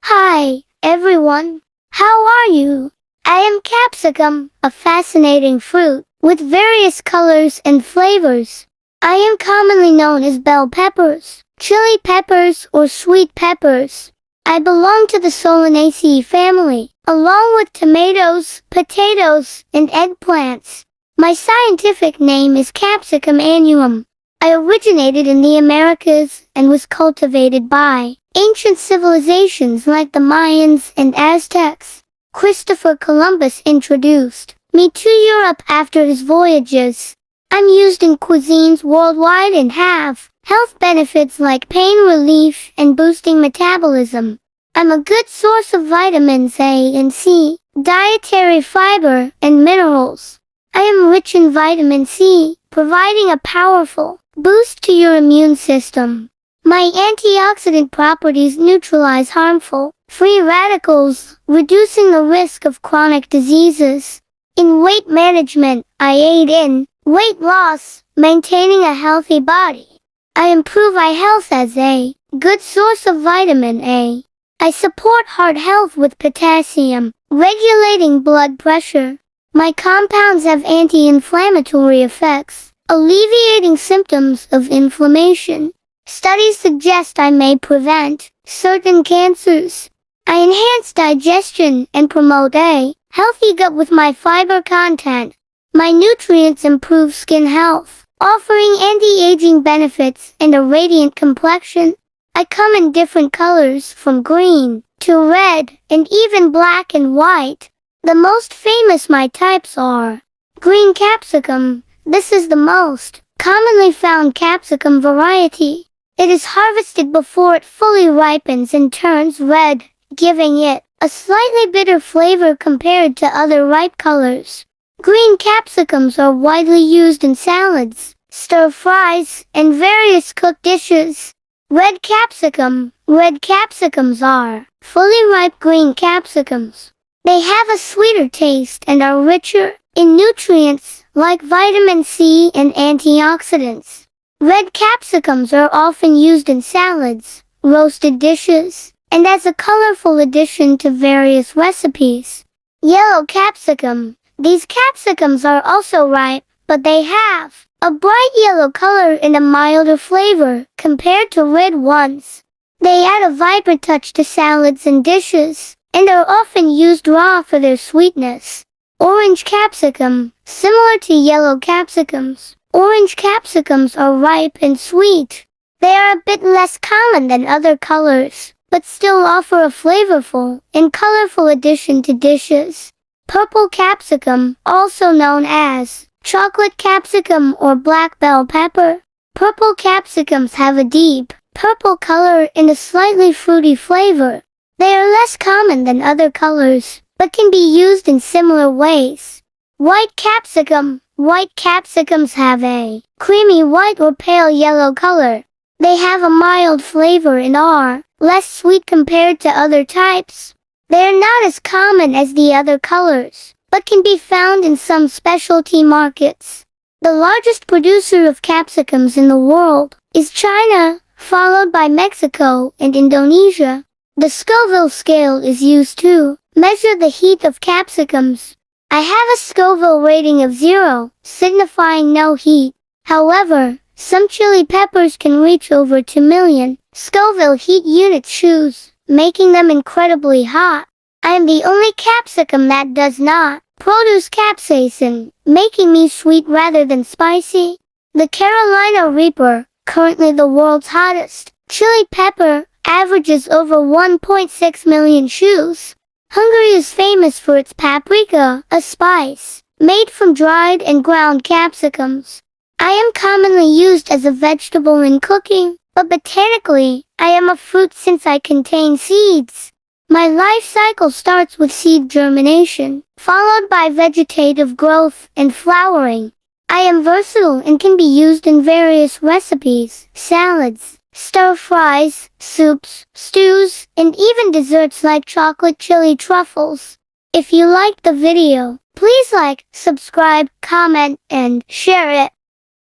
Hi, everyone. How are you? I am capsicum, a fascinating fruit, with various colors and flavors. I am commonly known as bell peppers, chili peppers, or sweet peppers. I belong to the Solanaceae family, along with tomatoes, potatoes, and eggplants. My scientific name is Capsicum annuum. I originated in the Americas and was cultivated by ancient civilizations like the Mayans and Aztecs. Christopher Columbus introduced me to Europe after his voyages. I'm used in cuisines worldwide and have health benefits like pain relief and boosting metabolism. I'm a good source of vitamins A and C, dietary fiber, and minerals. I am rich in vitamin C, providing a powerful boost to your immune system. My antioxidant properties neutralize harmful free radicals, reducing the risk of chronic diseases. In weight management, I aid in weight loss, maintaining a healthy body. I improve eye health as a good source of vitamin A. I support heart health with potassium, regulating blood pressure. My compounds have anti-inflammatory effects, alleviating symptoms of inflammation. Studies suggest I may prevent certain cancers. I enhance digestion and promote a healthy gut with my fiber content. My nutrients improve skin health, offering anti-aging benefits and a radiant complexion. I come in different colors from green to red and even black and white. The most famous my types are green capsicum. This is the most commonly found capsicum variety. It is harvested before it fully ripens and turns red, giving it a slightly bitter flavor compared to other ripe colors. Green capsicums are widely used in salads, stir-fries, and various cooked dishes. Red capsicum. Red capsicums are fully ripe green capsicums. They have a sweeter taste and are richer in nutrients like vitamin C and antioxidants. Red capsicums are often used in salads, roasted dishes, and as a colorful addition to various recipes. Yellow capsicum. These capsicums are also ripe, but they have a bright yellow color and a milder flavor compared to red ones. They add a vibrant touch to salads and dishes, and are often used raw for their sweetness. Orange capsicum. Similar to yellow capsicums, orange capsicums are ripe and sweet. They are a bit less common than other colors, but still offer a flavorful and colorful addition to dishes. Purple capsicum, also known as chocolate capsicum or black bell pepper. Purple capsicums have a deep purple color and a slightly fruity flavor. They are less common than other colors, but can be used in similar ways. White capsicum. White capsicums have a creamy white or pale yellow color. They have a mild flavor and are less sweet compared to other types. They are not as common as the other colors, but can be found in some specialty markets. The largest producer of capsicums in the world is China, followed by Mexico and Indonesia. The Scoville scale is used to measure the heat of capsicums. I have a Scoville rating of 0, signifying no heat. However, some chili peppers can reach over 2 million Scoville heat units, making them incredibly hot. I am the only capsicum that does not produce capsaicin, making me sweet rather than spicy. The Carolina Reaper, currently the world's hottest chili pepper, averages over 1.6 million shoes. Hungary is famous for its paprika, a spice made from dried and ground capsicums. I am commonly used as a vegetable in cooking, but botanically, I am a fruit since I contain seeds. My life cycle starts with seed germination, followed by vegetative growth and flowering. I am versatile and can be used in various recipes, salads, stir-fries, soups, stews, and even desserts like chocolate chili truffles. If you liked the video, please like, subscribe, comment, and share it.